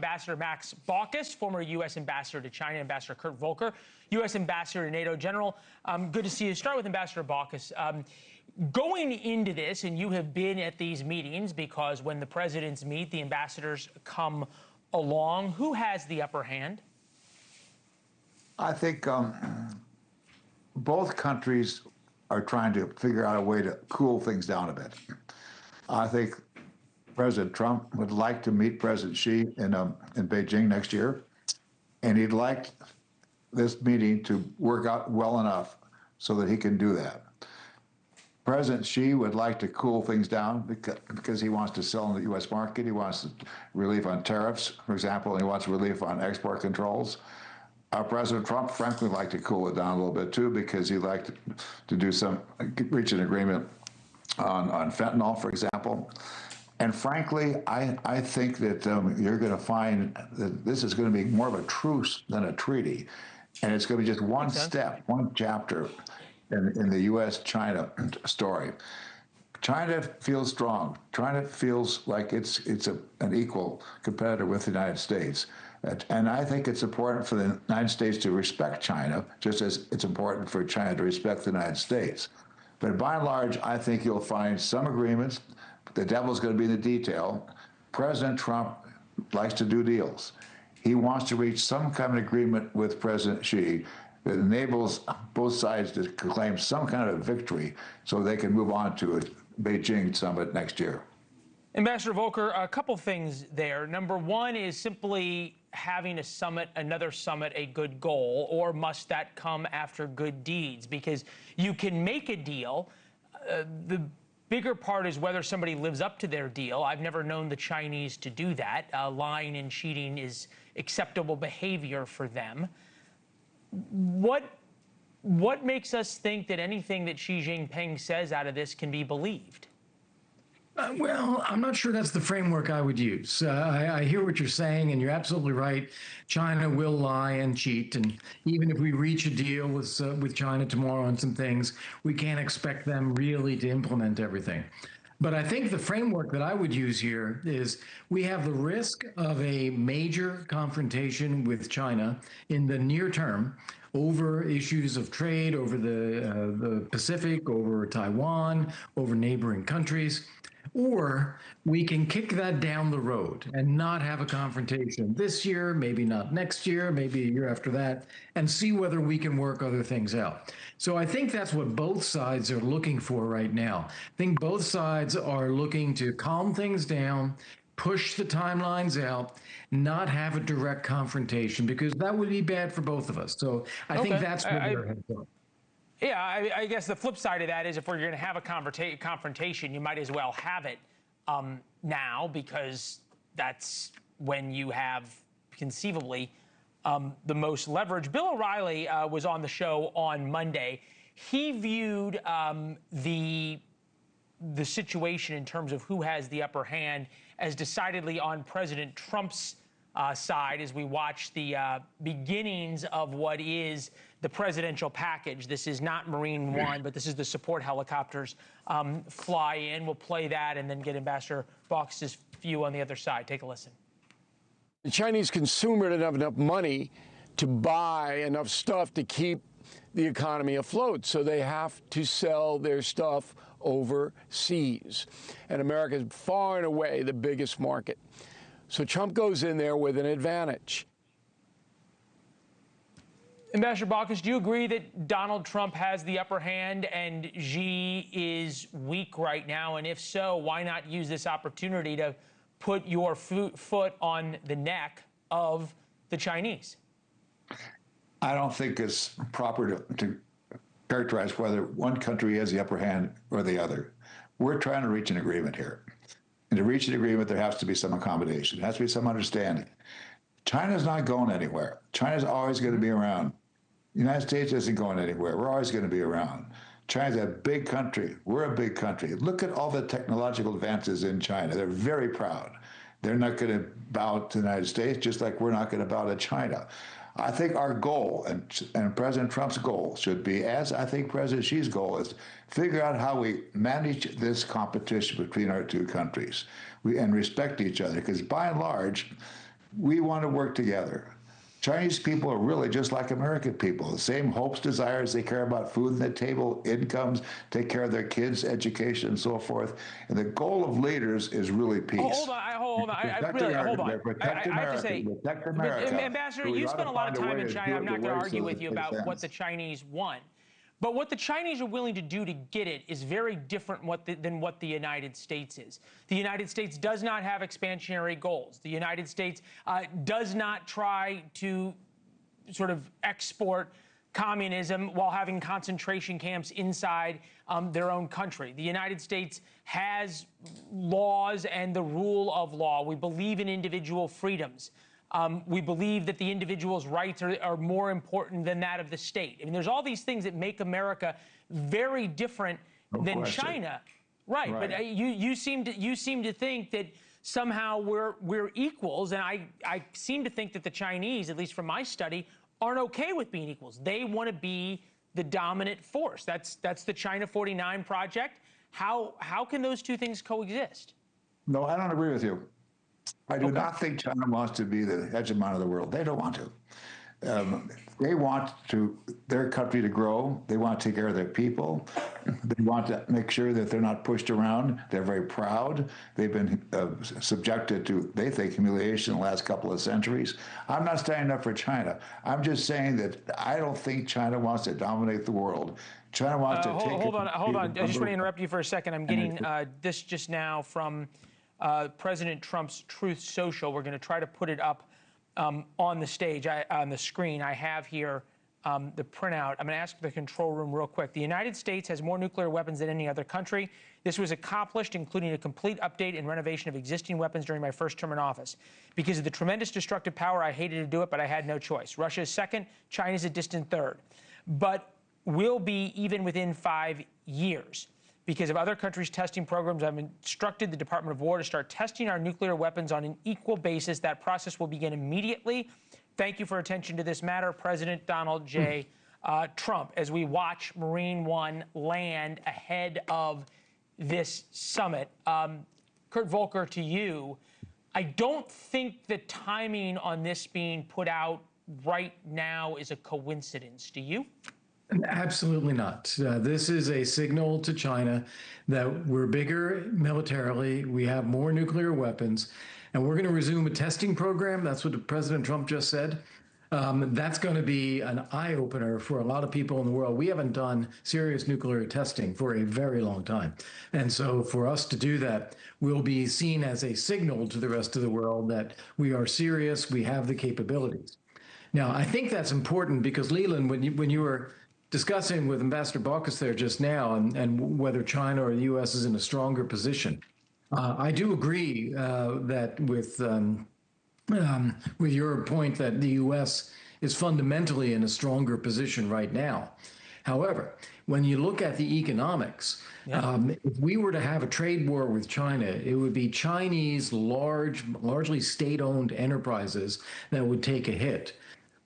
Ambassador Max Baucus, former U.S. Ambassador to China, Ambassador Kurt Volker, U.S. Ambassador to NATO. General, good to see you. Start with Ambassador Baucus. Going into this, and you have been at these meetings because when the presidents meet, the ambassadors come along. Who has the upper hand? I think both countries are trying to figure out a way to cool things down a bit. I think President Trump would like to meet President Xi in Beijing next year, and he'd like this meeting to work out well enough so that he can do that. President Xi would like to cool things down because he wants to sell in the U.S. market. He wants relief on tariffs, for example, and he wants relief on export controls. President Trump, frankly, would like to cool it down a little bit, too, because he'd like to reach an agreement on fentanyl, for example. And frankly, I think that you're going to find that this is going to be more of a truce than a treaty. And it's going to be just one step, one chapter in the U.S. China story. China feels strong. China feels like it's an equal competitor with the United States. And I think it's important for the United States to respect China, just as it's important for China to respect the United States. But by and large, I think you'll find some agreements. The devil's going to be in the detail. President Trump likes to do deals. He wants to reach some kind of agreement with President Xi that enables both sides to claim some kind of victory so they can move on to a Beijing summit next year. Ambassador Volker, a couple things there. Number one is simply having a summit, another summit, a good goal, or must that come after good deeds? Because you can make a deal. The bigger part is whether somebody lives up to their deal. I've never known the Chinese to do that. Lying and cheating is acceptable behavior for them. What makes us think that anything that Xi Jinping says out of this can be believed? Well, I'm not sure that's the framework I would use. I hear what you're saying, and you're absolutely right. China will lie and cheat, and even if we reach a deal with China tomorrow on some things, we can't expect them really to implement everything. But I think the framework that I would use here is we have the risk of a major confrontation with China in the near term over issues of trade, over the Pacific, over Taiwan, over neighboring countries. Or we can kick that down the road and not have a confrontation this year, maybe not next year, maybe a year after that, and see whether we can work other things out. So I think that's what both sides are looking for right now. I think both sides are looking to calm things down, push the timelines out, not have a direct confrontation, because that would be bad for both of us. So I think that's where they're headed. Yeah, I guess the flip side of that is if we're going to have a confrontation, you might as well have it now, because that's when you have conceivably the most leverage. Bill O'Reilly was on the show on Monday. He viewed the situation in terms of who has the upper hand as decidedly on President Trump's side as we watch the beginnings of what is the presidential package. This is not Marine One, but this is the support helicopters fly in. We'll play that and then get Ambassador Baucus' view on the other side. Take a listen. The Chinese consumer didn't have enough money to buy enough stuff to keep the economy afloat, so they have to sell their stuff overseas. And America is far and away the biggest market. So Trump goes in there with an advantage. Ambassador Baucus, do you agree that Donald Trump has the upper hand and Xi is weak right now? And if so, why not use this opportunity to put your foot on the neck of the Chinese? I don't think it's proper to characterize whether one country has the upper hand or the other. We're trying to reach an agreement here. And to reach an agreement, there has to be some accommodation. There has to be some understanding. China's not going anywhere. China's always going to be around. The United States isn't going anywhere. We're always going to be around. China's a big country. We're a big country. Look at all the technological advances in China. They're very proud. They're not going to bow to the United States, just like we're not going to bow to China. I think our goal, and President Trump's goal, should be, as I think President Xi's goal is, figure out how we manage this competition between our two countries and respect each other. Because by and large, We want to work together. Chinese people are really just like American people. The same hopes, desires. They care about food on the table, incomes, take care of their kids' education, and so forth. And the goal of leaders is really peace. Hold on. Hold on. Hold on. Protect I have to America. say, Protect America. but Ambassador, So we you ought spent to a lot of find time way in to China. do I'm it not the going to way argue so with that you it about makes what the sense. Chinese want. But what the Chinese are willing to do to get it is very different than what the United States is. The United States does not have expansionary goals. The United States does not try to sort of export communism while having concentration camps inside their own country. The United States has laws and the rule of law. We believe in individual freedoms. We believe that the individual's rights are more important than that of the state. I mean, there's all these things that make America very different than China. Right. But you seem to think that somehow we're equals, and I seem to think that the Chinese, at least from my study, aren't okay with being equals. They want to be the dominant force. That's the China 49 project. How can those two things coexist? No, I don't agree with you. I do not think China wants to be the hegemon of the world. They don't want to. They want their country to grow. They want to take care of their people. They want to make sure that they're not pushed around. They're very proud. They've been subjected to, they think, humiliation in the last couple of centuries. I'm not standing up for China. I'm just saying that I don't think China wants to dominate the world. China wants to take... Hold on. I just want to interrupt you for a second. I'm getting this just now from President Trump's Truth Social. We're going to try to put it up on the stage, on the screen. I have here the printout. I'm going to ask the control room real quick. The United States has more nuclear weapons than any other country. This was accomplished, including a complete update and renovation of existing weapons during my first term in office. Because of the tremendous destructive power, I hated to do it, but I had no choice. Russia is second. China is a distant third. But will be even within 5 years. Because of other countries' testing programs, I've instructed the Department of War to start testing our nuclear weapons on an equal basis. That process will begin immediately. Thank you for attention to this matter, President Donald J. Trump, as we watch Marine One land ahead of this summit. Kurt Volker, to you, I don't think the timing on this being put out right now is a coincidence. Do you? Absolutely not. This is a signal to China that we're bigger militarily, we have more nuclear weapons, and we're going to resume a testing program. That's what President Trump just said. That's going to be an eye-opener for a lot of people in the world. We haven't done serious nuclear testing for a very long time. And so for us to do that will be seen as a signal to the rest of the world that we are serious, we have the capabilities. Now, I think that's important because, Leland, when you were discussing with Ambassador Baucus there just now and whether China or the U.S. is in a stronger position, I do agree that with your point that the U.S. is fundamentally in a stronger position right now. However, when you look at the economics, if we were to have a trade war with China, it would be Chinese largely state-owned enterprises that would take a hit,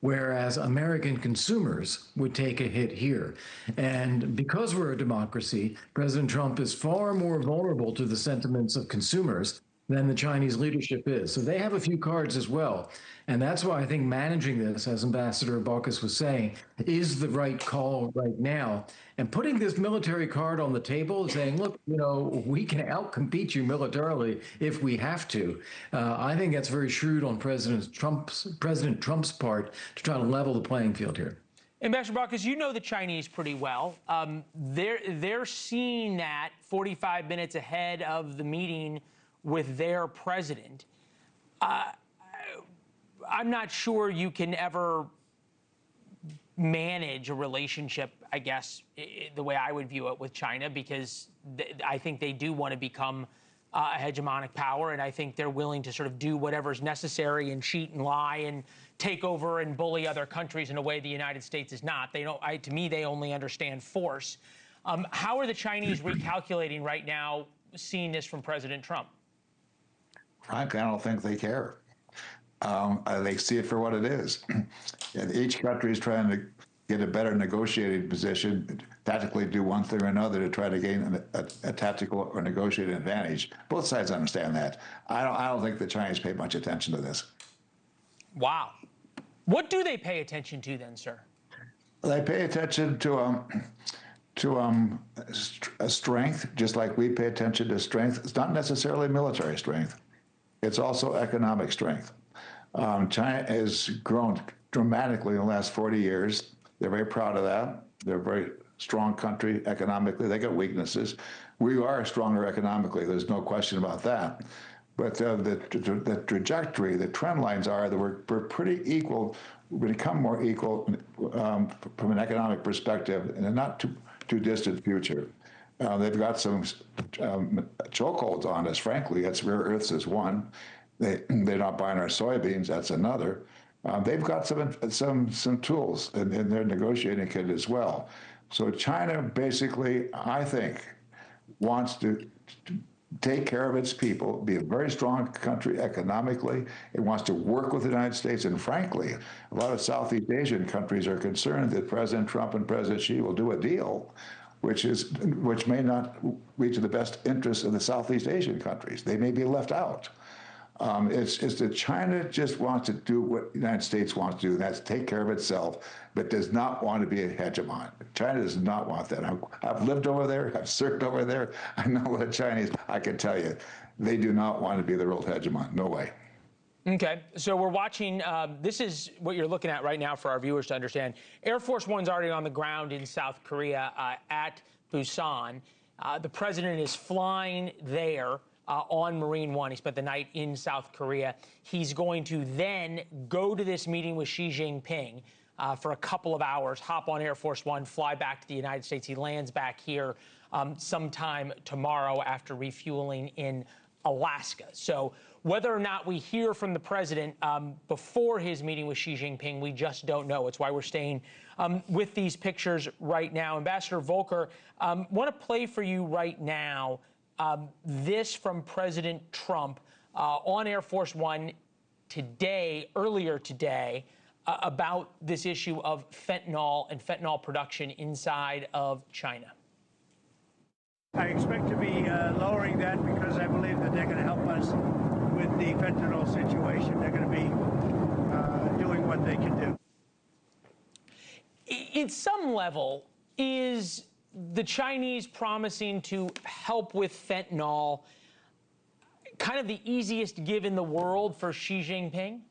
whereas American consumers would take a hit here. And because we're a democracy, President Trump is far more vulnerable to the sentiments of consumers than the Chinese leadership is. So they have a few cards as well. And that's why I think managing this, as Ambassador Baucus was saying, is the right call right now. And putting this military card on the table and saying, look, we can outcompete you militarily if we have to. I think that's very shrewd on President Trump's part to try to level the playing field here. Ambassador Baucus, you know the Chinese pretty well. They're seeing that 45 minutes ahead of the meeting with their president. I'm not sure you can ever manage a relationship, I guess, the way I would view it with China, because I think they do want to become a hegemonic power, and I think they're willing to sort of do whatever's necessary and cheat and lie and take over and bully other countries in a way the United States is not. They don't. To me, they only understand force. How are the Chinese recalculating right now, seeing this from President Trump? Frankly, I don't think they care. They see it for what it is. And each country is trying to get a better negotiating position, tactically do one thing or another to try to gain a tactical or negotiating advantage. Both sides understand that. I don't think the Chinese pay much attention to this. Wow. What do they pay attention to then, sir? They pay attention to strength, just like we pay attention to strength. It's not necessarily military strength. It's also economic strength. China has grown dramatically in the last 40 years. They're very proud of that. They're a very strong country economically. They got weaknesses. We are stronger economically. There's no question about that. But the trajectory, the trend lines are that we're pretty equal. We become more equal from an economic perspective in a not too distant future. They've got some chokeholds on us, frankly. That's rare earths is one. They're not buying our soybeans. That's another. They've got some tools in their negotiating kit as well. So China basically, I think, wants to take care of its people, be a very strong country economically. It wants to work with the United States. And frankly, a lot of Southeast Asian countries are concerned that President Trump and President Xi will do a deal which may not reach the best interests of the Southeast Asian countries. They may be left out. It's that China just wants to do what the United States wants to do, and that's take care of itself, but does not want to be a hegemon. China does not want that. I've lived over there. I've served over there. I know the Chinese. I can tell you, they do not want to be the real hegemon. No way. Okay, so we're watching, this is what you're looking at right now for our viewers to understand. Air Force One's already on the ground in South Korea at Busan. The president is flying there on Marine One. He spent the night in South Korea. He's going to then go to this meeting with Xi Jinping for a couple of hours, hop on Air Force One, fly back to the United States. He lands back here sometime tomorrow after refueling in Alaska. So whether or not we hear from the president before his meeting with Xi Jinping, we just don't know. It's why we're staying with these pictures right now. Ambassador Volker, want to play for you right now this from President Trump on Air Force One today, earlier today, about this issue of fentanyl and fentanyl production inside of China. I expect to be lowering that because I believe that they're going to help us with the fentanyl situation. They're going to be doing what they can do. At some level, is the Chinese promising to help with fentanyl kind of the easiest give in the world for Xi Jinping?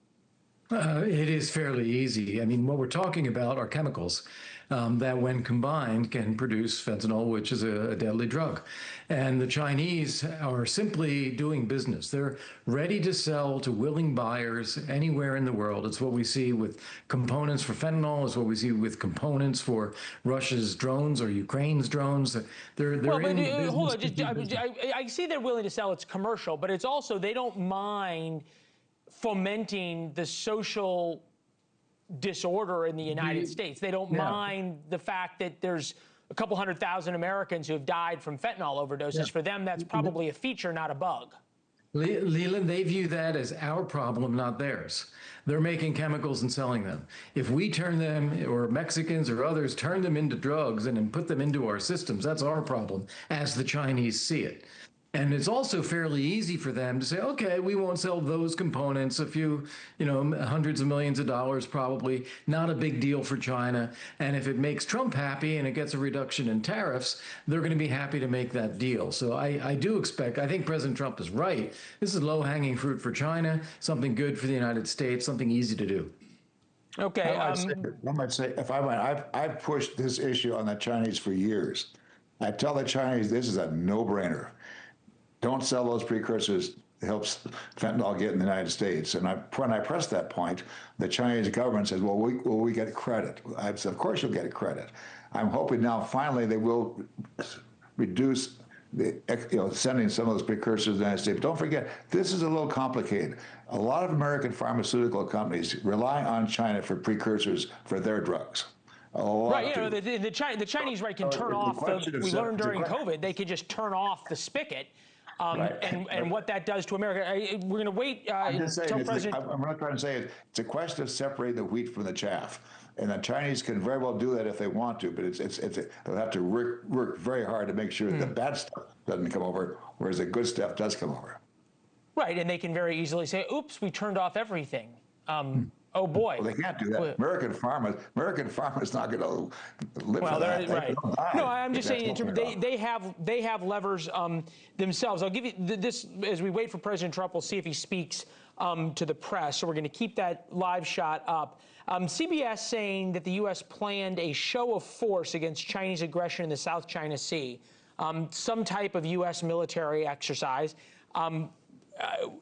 It is fairly easy. I mean, what we're talking about are chemicals that, when combined, can produce fentanyl, which is a deadly drug. And the Chinese are simply doing business. They're ready to sell to willing buyers anywhere in the world. It's what we see with components for fentanyl. It's what we see with components for Russia's drones or Ukraine's drones. They're well, but in the business hold on. to do business. I see they're willing to sell. It's commercial, but it's also they don't mind fomenting the social disorder in the United States. They don't mind the fact that there's a couple 100,000 Americans who have died from fentanyl overdoses. For them, that's probably a feature, not a bug. Leland, they view that as our problem, not theirs. They're making chemicals and selling them. If we turn them, or Mexicans or others, turn them into drugs and then put them into our systems, that's our problem, as the Chinese see it. And it's also fairly easy for them to say, okay, we won't sell those components, a few, hundreds of millions of dollars probably, not a big deal for China. And if it makes Trump happy and it gets a reduction in tariffs, they're going to be happy to make that deal. So I do expect, I think President Trump is right. This is low-hanging fruit for China, something good for the United States, something easy to do. Okay. I might say, if I might, I've pushed this issue on the Chinese for years. I tell the Chinese this is a no-brainer. Don't sell those precursors that helps fentanyl get in the United States. And when I press that point, the Chinese government says, well, we get credit. I said, of course you'll get credit. I'm hoping now finally they will reduce the, sending some of those precursors to the United States. But don't forget, this is a little complicated. A lot of American pharmaceutical companies rely on China for precursors for their drugs. Right, the Chinese can turn off, we learned during COVID, they could just turn off the spigot. And what that does to America. We're going to wait until President. I'm not trying to say it's a question of separating the wheat from the chaff. And the Chinese can very well do that if they want to, but they'll have to work very hard to make sure that the bad stuff doesn't come over, whereas the good stuff does come over. Right, and they can very easily say, oops, we turned off everything. Oh boy. Well, they can't do that. American farmers not going to live Well, for that. right. No, I'm just saying That's what they have levers themselves. I'll give you this as we wait for President Trump. We'll see if he speaks to the press. So we're going to keep that live shot up. CBS saying that the U.S. planned a show of force against Chinese aggression in the South China Sea, some type of U.S. military exercise.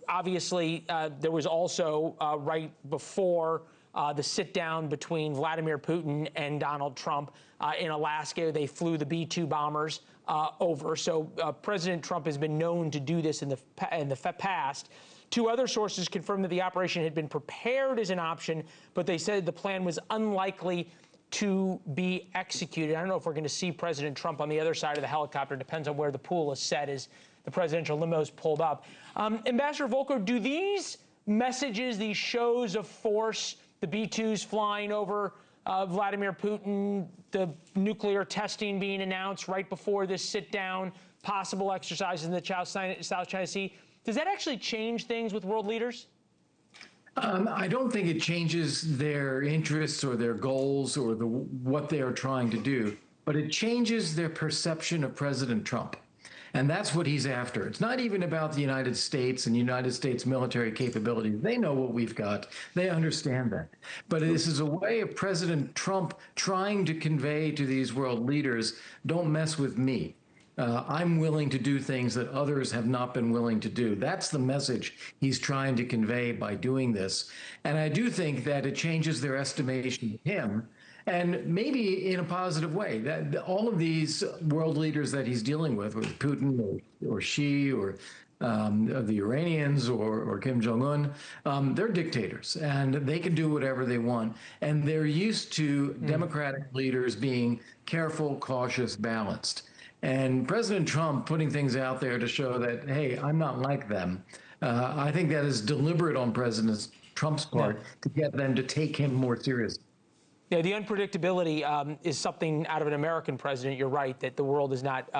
Obviously, there was also right before the sit-down between Vladimir Putin and Donald Trump in Alaska. They flew the B-2 bombers over. So President Trump has been known to do this in the past. Two other sources confirmed that the operation had been prepared as an option, but they said the plan was unlikely to be executed. I don't know if we're going to see President Trump on the other side of the helicopter. Depends on where the pool is set as the presidential limo is pulled up. Ambassador Volker, do these messages, these shows of force, the B-2s flying over Vladimir Putin, the nuclear testing being announced right before this sit-down, possible exercises in the South China Sea, does that actually change things with world leaders? I don't think it changes their interests or their goals or what they are trying to do, but it changes their perception of President Trump. And that's what he's after. It's not even about the United States and United States military capabilities. They know what we've got. They understand that. But this is a way of President Trump trying to convey to these world leaders, don't mess with me. I'm willing to do things that others have not been willing to do. That's the message he's trying to convey by doing this. And I do think that it changes their estimation of him, and maybe in a positive way. That all of these world leaders that he's dealing with, whether Putin or Xi or the Iranians or Kim Jong-un, they're dictators, and they can do whatever they want. And they're used to democratic leaders being careful, cautious, balanced. And President Trump putting things out there to show that, hey, I'm not like them, I think that is deliberate on President Trump's part to get them to take him more seriously. Yeah, the unpredictability is something out of an American president, you're right, that the world is not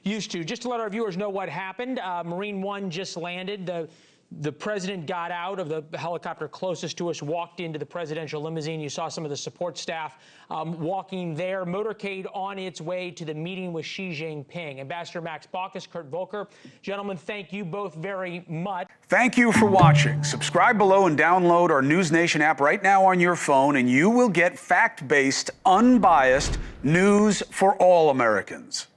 used to. Just to let our viewers know what happened, Marine One just landed. The president got out of the helicopter closest to us, walked into the presidential limousine. You saw some of the support staff walking there. Motorcade on its way to the meeting with Xi Jinping. Ambassador Max Baucus, Kurt Volker. Gentlemen, thank you both very much. Thank you for watching. Subscribe below and download our NewsNation app right now on your phone, and you will get fact-based, unbiased news for all Americans.